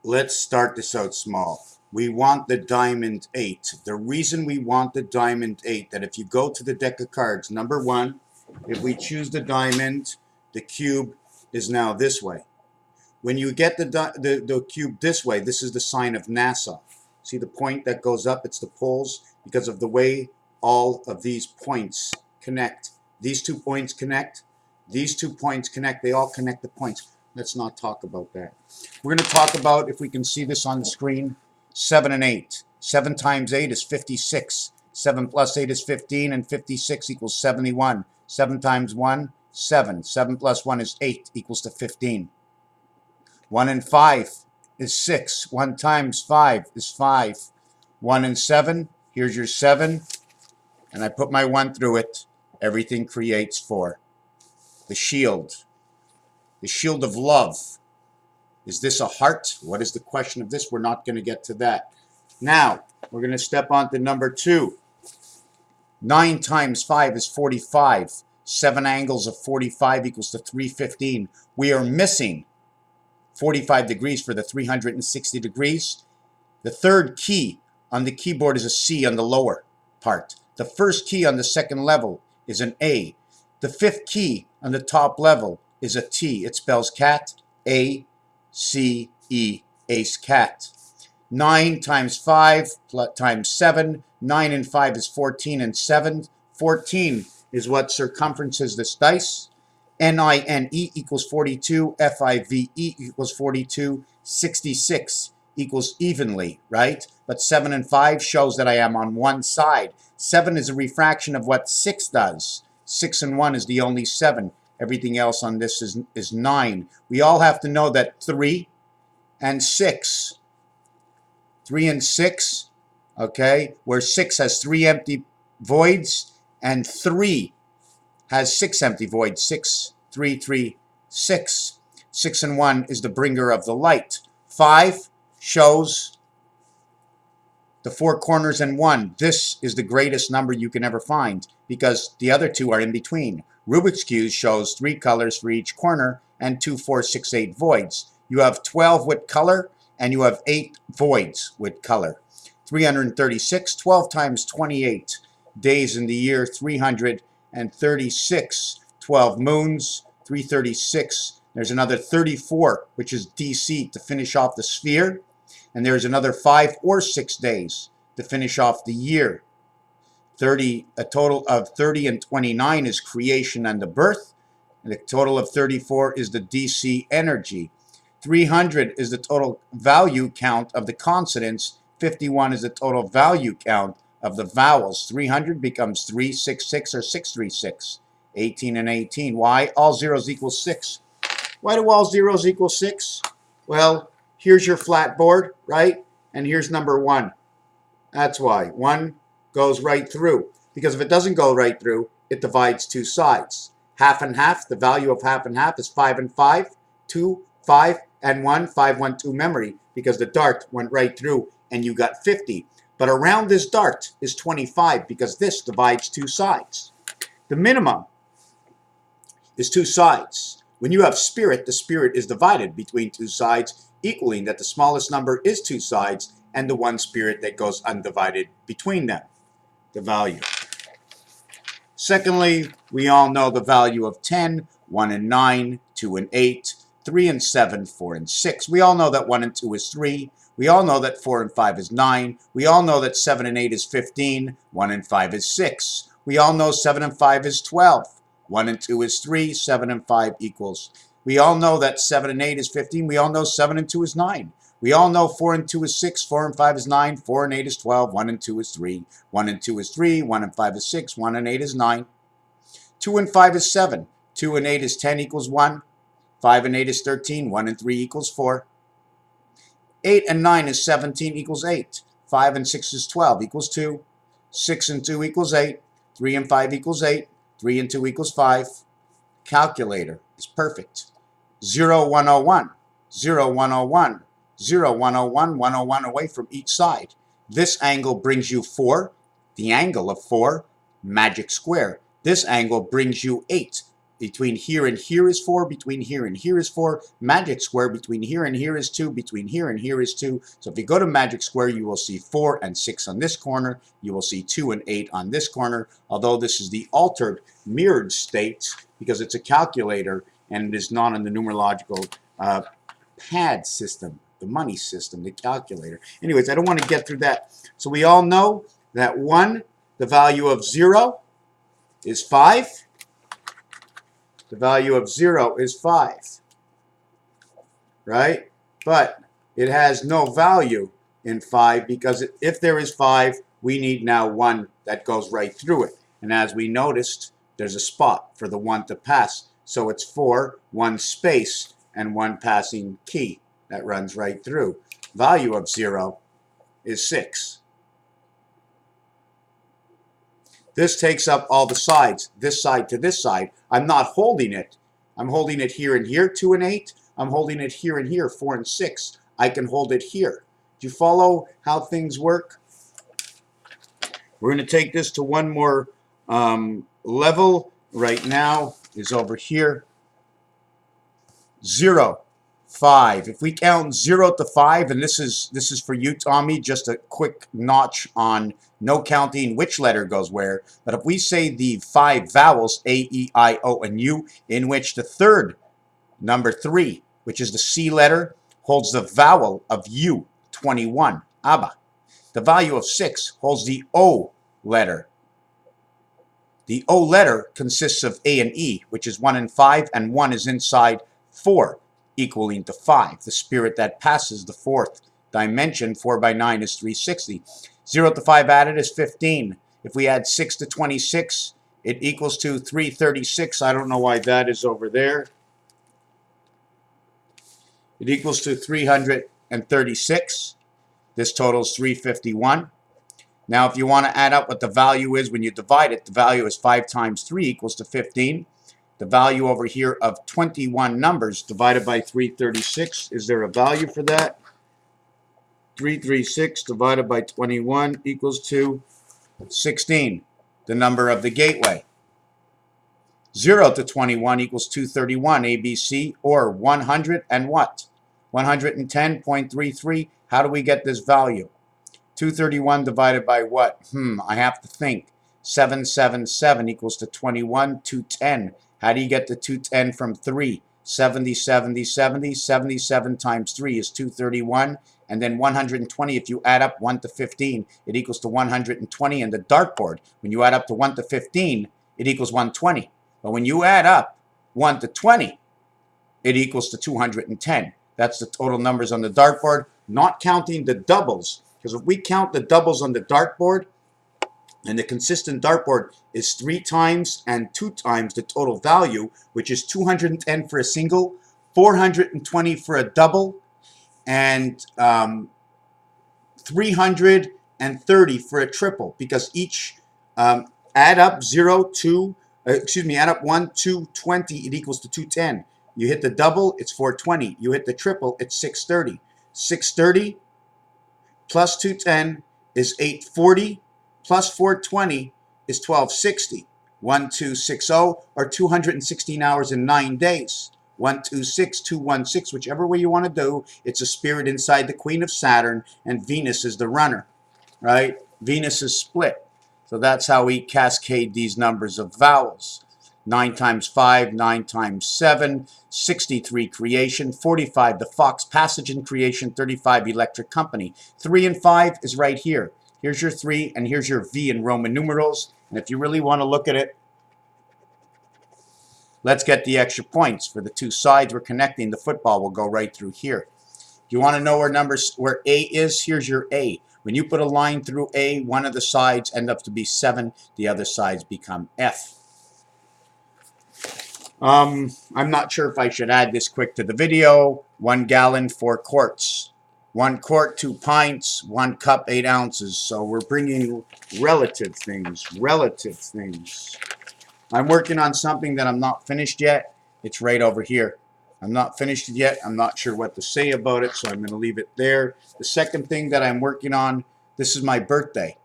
Let's start this out small. We want the diamond 8. The reason we want the diamond 8, that if you go to the deck of cards, number 1, if we choose the diamond, the cube is now this way. When you get the cube this way, this is the sign of NASA. See the point that goes up? It's the poles, because of the way all of these points connect. These 2 points connect. These 2 points connect. They all connect the points. Let's not talk about that. We're going to talk about, if we can see this on the screen, 7 and 8. 7 times 8 is 56. 7 plus 8 is 15, and 56 equals 71. 7 times 1, 7. 7 plus 1 is 8, equals to 15. 1 and 5 is 6. 1 times 5 is 5. 1 and 7, here's your 7, and I put my 1 through it. Everything creates 4. The shield of love. Is this a heart? What is the question of this? We're not going to get to that. Now, we're going to step on to number 2. 9 times 5 is 45. 7 angles of 45 equals to 315. We are missing 45 degrees for the 360 degrees. The third key on the keyboard is a C on the lower part. The first key on the second level is an A. The fifth key on the top level is a T. It spells cat, A, C, E, ace cat. 9 times 5 times 7. 9 and 5 is 14 and 7. 14 is what circumferences this dice. NINE equals 42. FIVE equals 42. 66 equals evenly, right? But 7 and 5 shows that I am on one side. 7 is a refraction of what 6 does. 6 and 1 is the only 7. Everything else on this is 9. We all have to know that 3 and 6, okay, where 6 has 3 empty voids and 3 has 6 empty voids. 6, 3, 3, 6. 6 and 1 is the bringer of the light. 5 shows the 4 corners and 1. This is the greatest number you can ever find because the other 2 are in between. Rubik's Cube shows 3 colors for each corner and 2, 4, 6, 8 voids. You have 12 with color and you have 8 voids with color. 336, 12 times 28 days in the year, 336. 12 moons, 336. There's another 34, which is DC to finish off the sphere. And there's another 5 or 6 days to finish off the year. A total of 30 and 29 is creation and the birth. And the total of 34 is the DC energy. 300 is the total value count of the consonants. 51 is the total value count of the vowels. 300 becomes 366 or 636. 18 and 18. Why? All zeros equal 6. Why do all zeros equal 6? Well, here's your flat board, right? And here's number 1. That's why. 1 goes right through. Because if it doesn't go right through, it divides 2 sides. Half and half, the value of half and half is 5 and 5. 2, 5, and 1. 5, 1, 2 memory. Because the dart went right through and you got 50. But around this dart is 25 because this divides 2 sides. The minimum is 2 sides. When you have spirit, the spirit is divided between 2 sides, equaling that the smallest number is 2 sides and the one spirit that goes undivided between them, the value. Secondly, we all know the value of 10, 1 and 9, 2 and 8, 3 and 7, 4 and 6. We all know that 1 and 2 is 3. We all know that 4 and 5 is 9. We all know that 7 and 8 is 15. 1 and 5 is 6. We all know 7 and 5 is 12. 1 and 2 is 3. 7 and 5 equals. We all know that 7 and 8 is 15. We all know 7 and 2 is 9. We all know 4 and 2 is 6. 4 and 5 is 9. 4 and 8 is 12. 1 and 2 is 3. 1 and 2 is 3. 1 and 5 is 6. 1 and 8 is 9. 2 and 5 is 7. 2 and 8 is 10 equals 1. 5 and 8 is 13. 1 and 3 equals 4. 8 and 9 is 17 equals 8. 5 and 6 is 12 equals 2. 6 and 2 equals 8. 3 and 5 equals 8. 3 and 2 equals 5. Calculator is perfect. 0, 101. 0, 101. 0, 101. 101 away from each side. This angle brings you 4. The angle of 4, magic square. This angle brings you 8. between here and here is 4, between here and here is 4. Magic square between here and here is 2, between here and here is 2. So if you go to magic square, you will see 4 and 6 on this corner. You will see 2 and 8 on this corner, although this is the altered mirrored state because it's a calculator and it is not in the numerological pad system, the money system, the calculator. Anyways, I don't want to get through that. So we all know that 1, the value of 0 is 5. The value of 0 is 5, right? But it has no value in 5 because if there is 5, we need now 1 that goes right through it. And as we noticed, there's a spot for the 1 to pass. So it's 4, 1 space, and 1 passing key that runs right through. Value of 0 is 6. This takes up all the sides, this side to this side. I'm not holding it. I'm holding it here and here, 2 and 8. I'm holding it here and here, 4 and 6. I can hold it here. Do you follow how things work? We're going to take this to one more level. Right now is over here. 0, 5. If we count 0 to 5, and this is for you, Tommy, just a quick notch on no counting which letter goes where. But if we say the 5 vowels, A, E, I, O, and U, in which the third, number 3, which is the C letter, holds the vowel of U, 21, Abba. The value of 6 holds the O letter. The O letter consists of A and E, which is 1 and 5, and 1 is inside 4, equaling to 5. The spirit that passes the 4th dimension, 4 by 9 is 360. 0 to 5 added is 15. If we add 6 to 26, it equals to 336. I don't know why that is over there. It equals to 336. This totals 351. Now, if you want to add up what the value is when you divide it, the value is 5 times 3 equals to 15. The value over here of 21 numbers divided by 336, is there a value for that? 336 divided by 21 equals to 16, the number of the gateway. 0 to 21 equals 231, ABC, or 100 and what? 110.33. How do we get this value? 231 divided by what? I have to think. 777 equals to 21, 210. How do you get the 210 from 3? 70, 70, 70. 77 times 3 is 231. And then 120, if you add up 1 to 15, it equals to 120. And the dartboard, when you add up to 1 to 15, it equals 120. But when you add up 1 to 20, it equals to 210. That's the total numbers on the dartboard, not counting the doubles. Because if we count the doubles on the dartboard, and the consistent dartboard is 3 times and 2 times the total value, which is 210 for a single, 420 for a double, and 330 for a triple, because each add up 0 to add up 1 to 20, it equals to 210. You hit the double, it's 420. You hit the triple, it's 630. 630 plus 210 is 840, plus 420 is 1260. 1260, or 216 hours and 9 days. 126, 216, whichever way you want to do. It's a spirit inside the Queen of Saturn, and Venus is the runner, right? Venus is split. So that's how we cascade these numbers of vowels. 9 times 5, 9 times 7, 63 creation, 45 the Fox passage in creation, 35 electric company. 3 and 5 is right here. Here's your 3, and here's your V in Roman numerals. And if you really want to look at it, let's get the extra points. For the 2 sides we're connecting, the football will go right through here. If you want to know where A is, here's your A. When you put a line through A, one of the sides ends up to be 7, the other sides become F. I'm not sure if I should add this quick to the video. 1 gallon, 4 quarts. 1 quart, 2 pints. 1 cup, 8 ounces. So we're bringing relative things. I'm working on something that I'm not finished yet. It's right over here. I'm not finished yet. I'm not sure what to say about it, so I'm going to leave it there. The second thing that I'm working on, this is my birthday.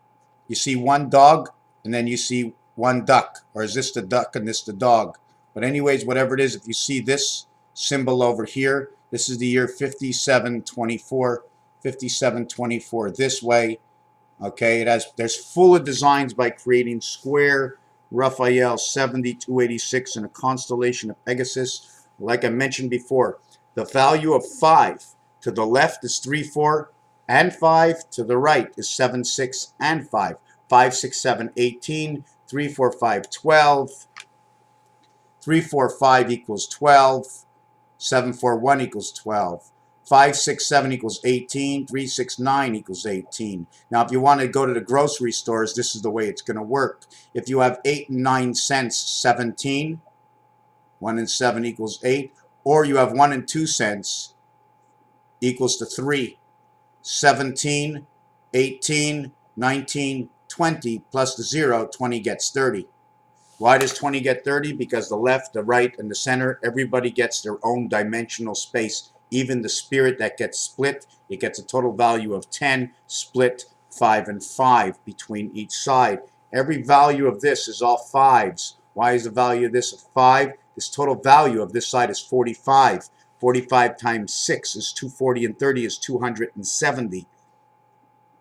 You see 1 dog, and then you see 1 duck. Or is this the duck and this the dog? But anyways, whatever it is, if you see this symbol over here, this is the year 5724, 5724 this way. Okay, there's full of designs by creating square Raphael 7286 in a constellation of Pegasus. Like I mentioned before, the value of 5 to the left is 3, 4, and 5. To the right is 7, 6, and 5. 5, 6, 7, 18. 3, 4, 5, 12. 3, 4, 5 equals 12. 7, 4, 1 equals 12. 5, 6, 7 equals 18. 3, 6, 9 equals 18. Now, if you want to go to the grocery stores, this is the way it's going to work. If you have 8 and 9 cents, 17. 1 and 7 equals 8. Or you have 1 and 2 cents equals to 3. 17, 18, 19, 20 plus the 0, 20 gets 30. Why does 20 get 30? Because the left, the right, and the center, everybody gets their own dimensional space. Even the spirit that gets split, it gets a total value of 10, split 5 and 5 between each side. Every value of this is all 5s. Why is the value of this a 5? This total value of this side is 45. 45 times 6 is 240, and 30 is 270.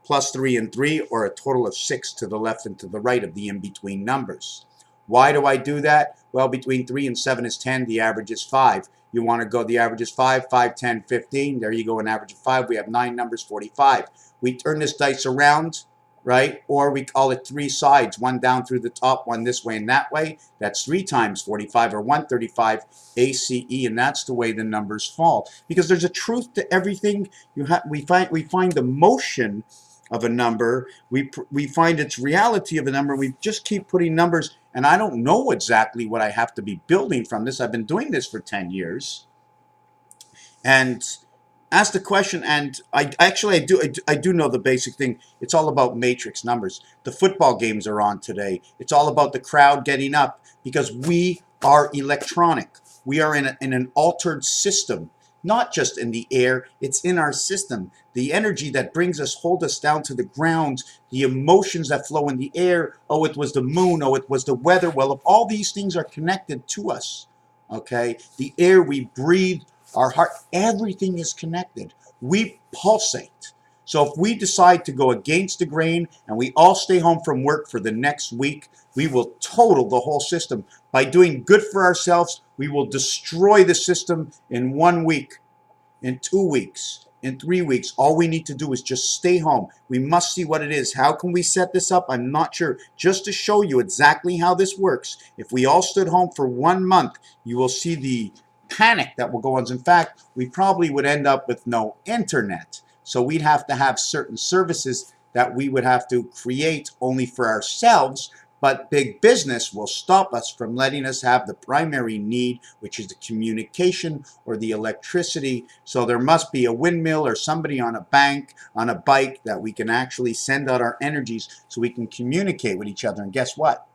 Plus 3 and 3, or a total of 6 to the left and to the right of the in-between numbers. Why do I do that? Well, between 3 and 7 is 10. The average is 5. You want to go, the average is 5, 5, 10, 15. There you go, an average of 5. We have 9 numbers, 45. We turn this dice around, right? Or we call it 3 sides, one down through the top, one this way and that way. That's 3 times 45, or 135 ACE, and that's the way the numbers fall. Because there's a truth to everything. We find the motion of a number, we find its reality of a number. We just keep putting numbers, and I don't know exactly what I have to be building from this. I've been doing this for 10 years, and ask the question, and I do know the basic thing. It's all about matrix numbers. The football games are on today. It's all about the crowd getting up, because we are electronic. We are in an altered system. Not just in the air, it's in our system. The energy that brings us, hold us down to the ground, the emotions that flow in the air. Oh, it was the moon. Oh, it was the weather. Well, if all these things are connected to us, okay, the air we breathe, our heart, everything is connected. We pulsate. So if we decide to go against the grain and we all stay home from work for the next week, we will total the whole system. By doing good for ourselves, we will destroy the system in 1 week, in 2 weeks, in 3 weeks. All we need to do is just stay home. We must see what it is. How can we set this up? I'm not sure. Just to show you exactly how this works, if we all stood home for 1 month, you will see the panic that will go on. In fact, we probably would end up with no internet. So we'd have to have certain services that we would have to create only for ourselves, but big business will stop us from letting us have the primary need, which is the communication or the electricity. So there must be a windmill or somebody on a bank, on a bike, that we can actually send out our energies so we can communicate with each other. And guess what?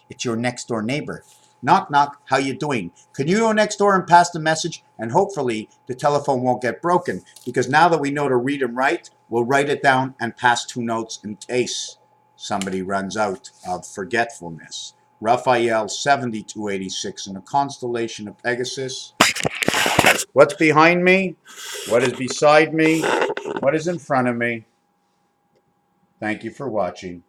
It's your next door neighbor. Knock, knock, how you doing? Can you go next door and pass the message? And hopefully the telephone won't get broken, because now that we know to read and write, we'll write it down and pass 2 notes in case somebody runs out of forgetfulness. Raphael 7286 in the constellation of Pegasus. What's behind me? What is beside me? What is in front of me? Thank you for watching.